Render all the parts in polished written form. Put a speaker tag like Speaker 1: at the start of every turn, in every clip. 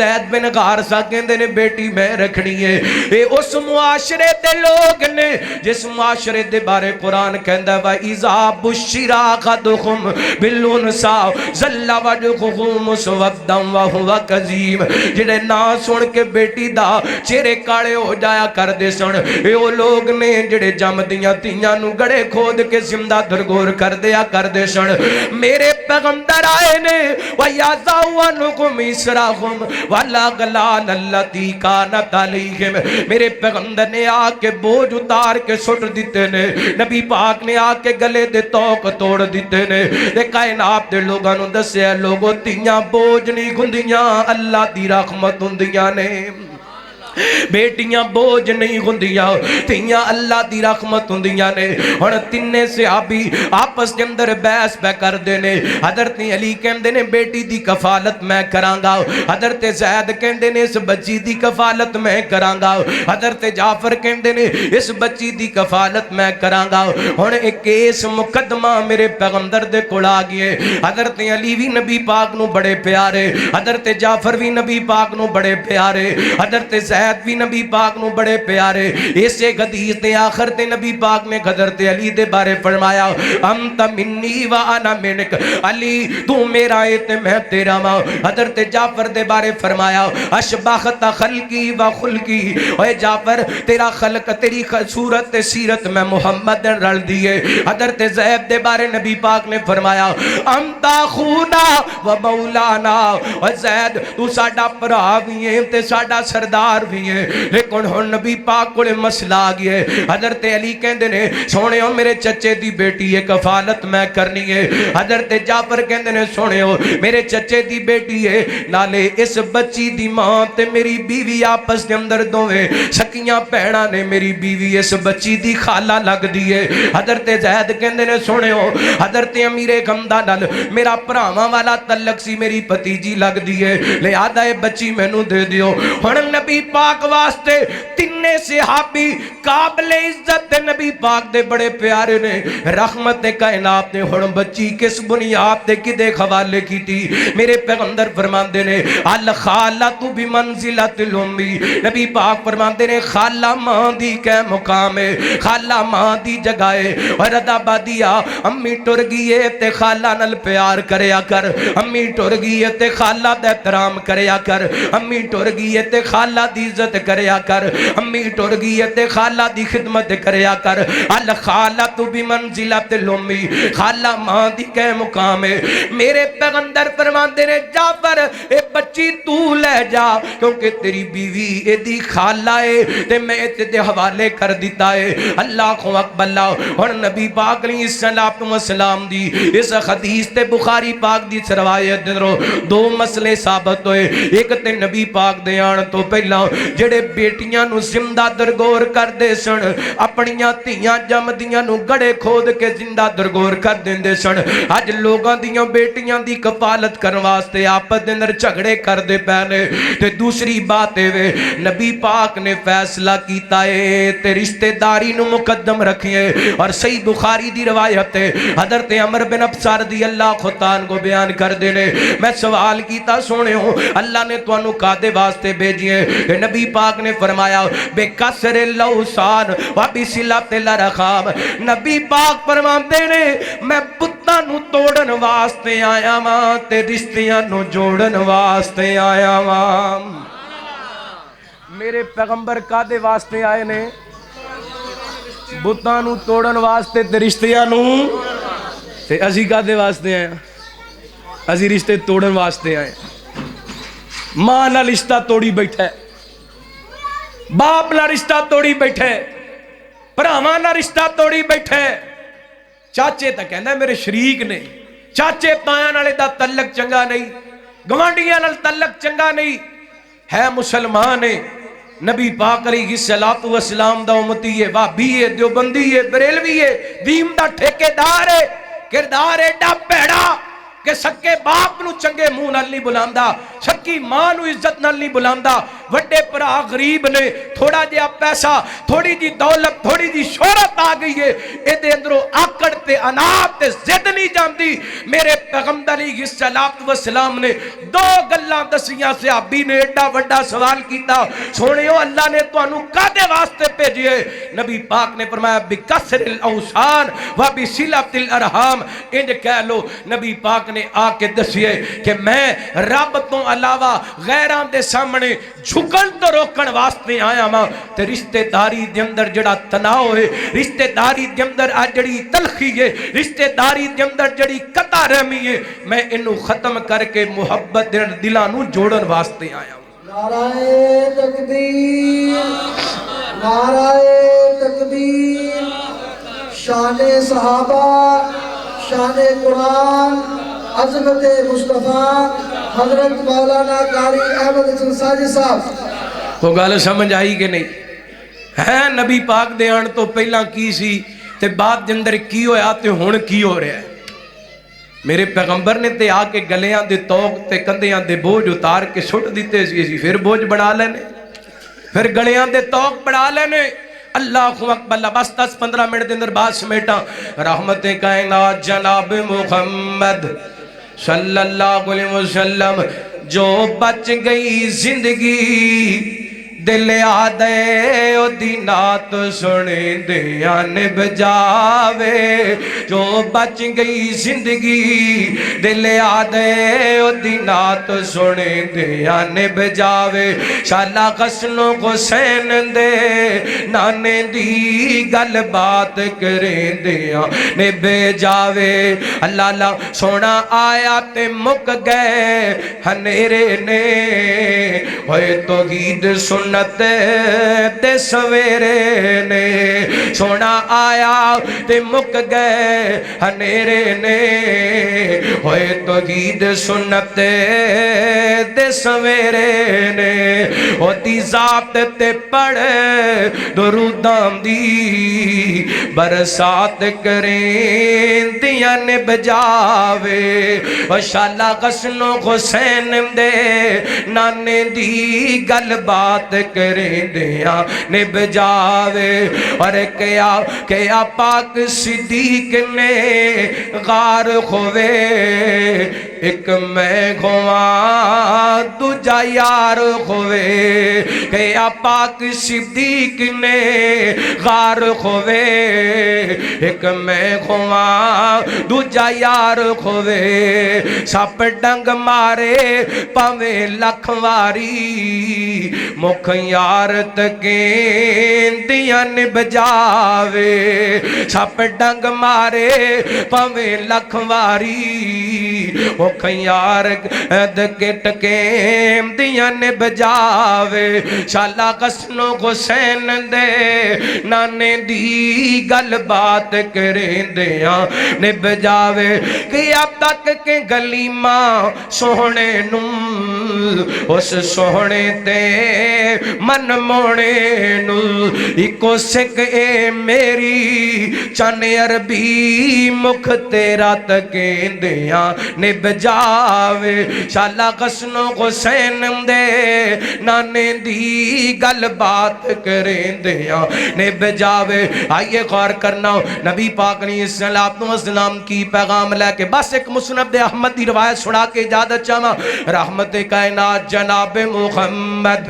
Speaker 1: زید بن غارثہ کہندے نے بیٹی میں رکھنی ہے. اے اس معاشرے دے لوگ نے جس معاشرے دے بارے قرآن کہندا ہے وَإِذَا بُشِّرَ أَحَدُكُم بِالْأُنثىٰ ظَلَّ وَجْهُهُ مُسْوَدًّا وَهُوَ كَظِيمٌ. جڑے نا سن کے بیٹی دا چہرے کالے ہو جایا کر دے سن. اے او لوگ نے جڑے جمدیاں تیاں نو گڑے کھود کے زندہ درگور کر دیا کر دے سن. میرے پیغمبر آئے نے وَيَضَعُ عَنْكُمْ إِصْرَهُمْ وَالْأَغْلَالَ الَّتِي كَانَتْ عَلَيْهِمْ. میرے پیغمبر نے آ کے بوجھ اتار کے سٹ دیتے نے. نبی پاک نے آ کے گلے دے توق توڑ دیتے نے. تے کائنات دے لوگاں نو دسیا لوگو تیاں بوجھ نہیں گھندیاں اللہ دی رحمت ہوندیاں نے. بیٹیاں بوجھ نہیں ہوندیاں تیاں اللہ دی رحمت ہوندیاں نے. ہن تینے صحابی آپس کے اندر بحث پہ کر دینے. حضرت علی کہندے نے بیٹی دی کفالت میں کراں گا. حضرت زید کہندے نے اس بچی دی کفالت میں کراں گا. حضرت جعفر کہندے نے اس بچی دی کفالت میں کراں گا. ہن ایک کیس مقدمہ میرے پیغمبر دے کول آ گئے. حضرت علی بھی نبی پاک نو بڑے پیارے, حضرت جعفر بھی نبی پاک نو بڑے پیارے, حضرت زید بھی نبی پاک نو بڑے پیارے. اسے حدیث دے آخر تے نبی پاک نے حضرت علی دے بارے فرمایا انت منی و انا منک, علی تو میرا ہے تے میں تیرا ماں. حضرت جعفر دے بارے فرمایا اشبہت خلقی و خلقی, اے جعفر تیرا خلق تیری صورت تے سیرت میں محمد رل دیئے. حضرت زید دے بارے نبی پاک نے فرمایا انت خونا و مولانا, اے زید تو ساڈا بھرا بھی ہے تے ساڈا سردار بھی ہے. لیکن ہن نبی پاک کول مسئلہ آ گیا ہے. حضرت علی کہندے نے سونےو میرے چچے دی بیٹی ہے کفالت میں کرنی ہے. حضرت جعفر کہندے نے سونےو میرے چچے دی بیٹی ہے نالے اس بچی دی ماں تے میری بیوی آپس دے اندر دوویں سکیاں بہناں نے, میری بیوی اس بچی دی خالہ لگ دی ہے. حضرت زید کہندے نے سونےو حضرت امیر غمدہ نال میرا بھراواں والا تعلق سی, میری بھتیجی لگ دی ہے, لہذا اے بچی مینوں دے دیو. ہن نبی پاک واسطے تینے صحابی قابل عزت نبی پاک دے بڑے پیارے نے, رحمت کائنات نے. ہن بچی کس بنیاد تے کدے حوالے کیتی؟ میرے پیغمبر فرماندے نے الخالۃ بمنزلۃ الامی. نبی پاک فرماندے نے خالہ ماں دی کہ مقام ہے, خالہ ماں دی جگہ ہے. اور ادا بادیا امی ٹر گئی ہے تے خالہ نال پیار کریا کر, امی ٹر گئی ہے تے خالہ دا احترام کریا کر, امی ٹر گئی ہے تے خالہ دی عزت کریا کر, امی ٹر گئی ہے تے خالہ دی خدمت کریا کر. الخالۃ بمنزلۃ الامی, خالہ ماں دی کہ مقام ہے. میرے پیغمبر فرماندے نے جعفر اے بچی تو لے جا کیونکہ تیری بیوی اے دی خالہ ہے تے میں تے حوالے کر دیتا ہے. اللہ اکبر. اور نبی پاک علیہ السلام دی اس حدیث تے بخاری پاک دی روایت دو مسئلے ثابت ہوئے. ایک تے نبی پاک دے آن تو پہلا جڑے بیٹیاں نو زندہ درگور کر دے سن, اپنیاں تیاں جمدیاں نو گڑے کھود کے زندہ درگور کر دین دے سن. اج لوگاں دیاں بیٹیاں دی کفالت کرن واسطے آپس دے اندر جھگڑے کر دے پے. تے دوسری بات اے نبی پاک نے فیصلہ کیتا ہے تے رشتہ داری نو مقدم رکھیے. اور صحیح بخاری دی روایت ہے حضرت عمر بن ابسہ رضی اللہ عنہ کو بیان کر دینے. میں سوال کیتا سونے ہوں اللہ نے تو انو کادے واسطے بھیجئے, کہ نبی پاک نے فرمایا بے کسر اللوسان و بسلات الارخام. نبی پاک فرماندے نے میں بتاں نو توڑن واسطے آیا ماں تے رشتیاں نو جوڑن واسطے آیا ماں. میرے پیغمبر کادے واسطے آئے نے؟ بتاں نو توڑن واسطے تے رشتیاں نو. تے اسی کادے واسطے آئے؟ اسی رشتے توڑن واسطے آئے. ماں نہ رشتہ توڑی بیٹھے, باپ نہ رشتہ توڑی بیٹھے, بھراواں نہ رشتہ توڑی بیٹھے. چاچے تا کہندا ہے میرے شریک نے, چاچے تایاں نال دا تعلق چنگا نہیں, گوانڈیاں نال تعلق چنگا نہیں ہے. مسلمان ہے, نبی پاک علیہ السلام دا امتی ہے, وہابی ہے, دیوبندی ہے, بریلوی ہے, دین دا ٹھیکیدار ہے, کردار ایڈا پیڑا کہ سکے باپ نو چنگے منہ نال نہیں بلاندا, سکی ماں نو عزت نال نہیں بلاندا, وڈے پرا غریب نے، تھوڑا جہا پیسہ، تھوڑی جی دولت، تھوڑی جی شہرت آ گئی ہے، اے دے اندروں آکڑ تے انات تے زد نہیں جاندی۔ میرے پیغمبر علیہ السلام نے دو گلاں دسیاں، صحابی نے ایڈا وڈا سوال کیتا، سونےو اللہ نے تو انو کادے واسطے بھیجئے؟ نبی پاک نے فرمایا بکسر الاوثان و بصلۃ الارحام، انج کہہ لو نبی پاک نے آ کے دسیے کہ میں رب تو علاوہ غیراں دے سامنے جھکن تو روکن واسطے آیا ماں، تے رشتہ داری دے اندر جڑا تناؤ ہے، رشتہ داری دے اندر جڑی تلخی ہے، رشتہ داری دے اندر جڑی قطع رحمی ہے، میں انو ختم کر کے محبت دلاں نو جوڑن واسطے آیا ہوں۔
Speaker 2: نعرہ تکبیر، نعرہ تکبیر، شان صحابہ، شان قرآن، عظمت مصطفیٰ، حضرت مولانا قاری احمد حسن ساجد صاحب۔
Speaker 1: وہ گل سمجھ آئی کہ نہیں؟ ہے نبی پاک دے آن تو پہلا کی سی تے بعد دے اندر کی ہویا تے ہون کی ہو رہا ہے؟ میرے پیغمبر نے تے آ کے گلیاں دے توق تے کندیاں دے بوجھ اتار کے سٹ دیتے سی، پھر بوجھ بڑھا لینے، پھر گلیاں دے توق بڑھا لینے۔ اللہ اکبر، بس 10-15 منٹ دے اندر بات سمیٹا۔ رحمت کائنات جناب محمد صلی اللہ علیہ وسلم، جو بچ گئی زندگی دل آدے او دینات سنے دیاں نب جاوے، جو بچ گئی زندگی دل آدے او دینات سنے دیاں نب جاوے، شالا قسنوں کو سین دے نانے دی گل بات کریں دیاں نب جاوے۔ اللہ اللہ سونا آیا تے مک گئے ہنیرے نے، ہوئے توحید سنت دے سویرے نے، سونا آیا تے مک گئے ہنیرے نے، ہوئے توحید سنت دے سویرے نے، ہوتی ذات تے پڑھے دروداں دی برسات کریں دیاں نب جاوے، شالا غسنوں حسین دے نانے دی گل بات کریں دیاں نب جاوے۔ اور کیا پاک صدیق نے غار ہوئے، ایک میں گھواں دوجا یار ہوئے، کیا پاک صدیق نے غار ہوئے، ایک میں گھواں دوجا یار ہوئے، سپ ڈنگ مارے پاویں لکھ واری، مکھ یار تکیں دیاں نب جاوے، سپ ڈنگ مارے پاویں لکھ واری، مکھ یار تکیں دیاں نب جاوے، شالا قسنوں حسین دے نانے دی گل بات کریں دیاں نب جاوے۔ کہ اب تک کے گلیماں سوہنے نوں اس سوہنے تے من موڑے نوں، ایکو سکھ اے میری چن عربی مکھ تیرا تکیں دیاں نب جاوے، شالا قسنوں حسین دے نانے دی گل بات کریں دیاں نب جاوے۔ آئیے غور کرنا، نبی پاک علیہ السلام کی پیغام لے کے بس ایک مسند احمد دی روایت سنا کے اجازت چاہاں۔ رحمت کائنات جناب محمد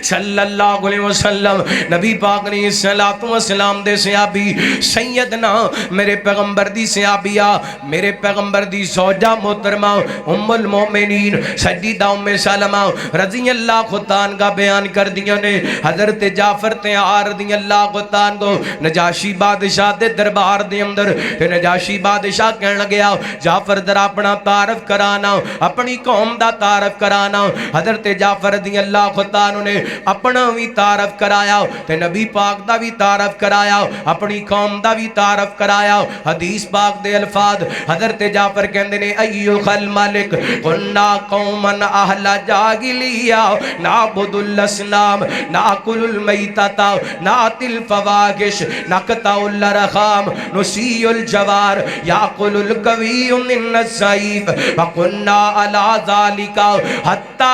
Speaker 1: صلی اللہ علیہ وسلم، نبی پاک علیہ السلام دے صحابی سیدنا میرے پیغمبر دی صحابیہ، میرے پیغمبر دی زوجہ محترمہ ام المومنین سیدہ ام سلمہ رضی اللہ عنہ کا بیان کر دیا نے، حضرت جعفر تیار رضی اللہ عنہ کو نجاشی بادشاہ دے دربار دے اندر، نجاشی بادشاہ کہنے لگیا جعفر در اپنا تعارف کرانا، اپنی قوم دا تعارف کرانا۔ حضرت جعفر رضی اللہ عنہ نے اپنا بھی تعارف کرایا تے نبی پاک دا بھی تعارف کرایا، اپنی قوم دا بھی تعارف کرایا۔ حدیث پاک دے الفاظ حضرت جعفر کہندے نے ایوہ الملک قلنا قوما اہل جاہلیہ نعبد الاسنام ناکل المیتتا ناتی الفواحش نقطع الارحام نسیع الجوار یاکل القوی من الضعیف وقلنا علی ذالک حتی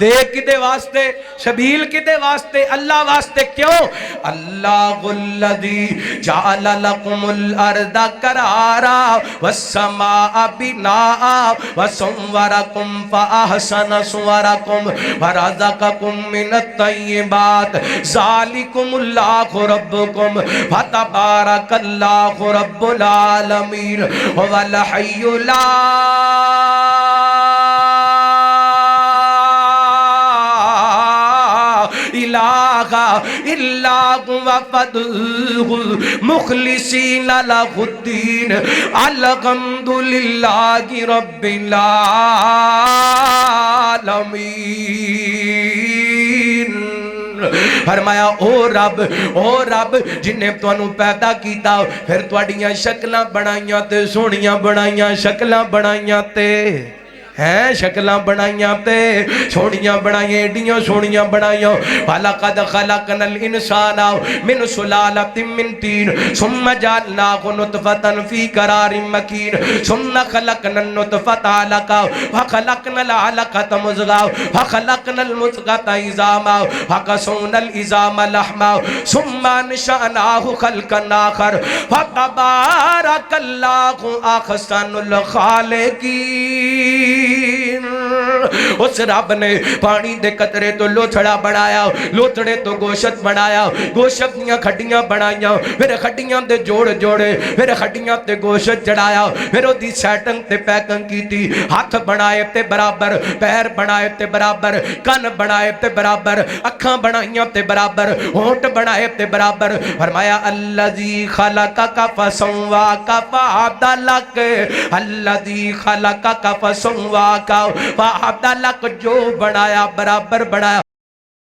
Speaker 1: دے کدے واسطے سبیل کدے واسطے اللہ واسطے کیوں اللہ الذی جعل لکم الارض قرارا والسماء بناء وصورکم فاحسن صورکم ورزقکم من الطیبات ذالکم اللہ ربکم فتبارک اللہ رب العالمین هو الحی لا الہ الا هو فادعوہ مخلصین لہ الدین الحمد للہ رب العالمین فرمایا او رب جنہیں تانوں پیدا کیتا پھر تواڈیاں شکلاں بنائیاں تے سونیاں بنائیاں شکلاں بنائیاں تے ہیں شکلاں بنائیاں تے سونیاں بنائیاں ایڈیاں سونیاں بنائیاں وَلَقَدْ خَلَقْنَا الْإِنسَانَ مِنْ سُلَالَةٍ مِّن طِينٍ ثُمَّ جَعَلْنَاهُ نُطْفَةً فِي قَرَارٍ مَّكِينٍ ثُمَّ خَلَقْنَا النُّطْفَةَ عَلَقَةً وَخَلَقْنَا الْعَلَقَةَ مُضْغَةً وَخَلَقْنَا الْمُضْغَةَ عِظَامًا وَكَسَوْنَا الْعِظَامَ لَحْمًا ثُمَّ أَنشَأْنَاهُ خَلْقًا آخَرَ فَتَبَارَكَ اللَّهُ أَحْسَنُ الْخَالِقِينَ اس رب نے پانی دے قطرے تو لوتھڑا بنایا لوتھڑے تو گوشت بنایا گوشت دیاں کھڈیاں بنائیاں پھر کھڈیاں دے جوڑ جوڑے پھر کھڈیاں تے گوشت جڑایا پھر او دی سیٹنگ تے پیکنگ کیتی ہاتھ بنائے تے برابر پیر بنائے تے برابر کن بنائے تے برابر اکھاں بنائیاں تے برابر ہونٹ بنائے تے برابر فرمایا الذی خلقک فسواک فعدلک الذی خلقک فسواک فعدلک جو بنایا برابر بنایا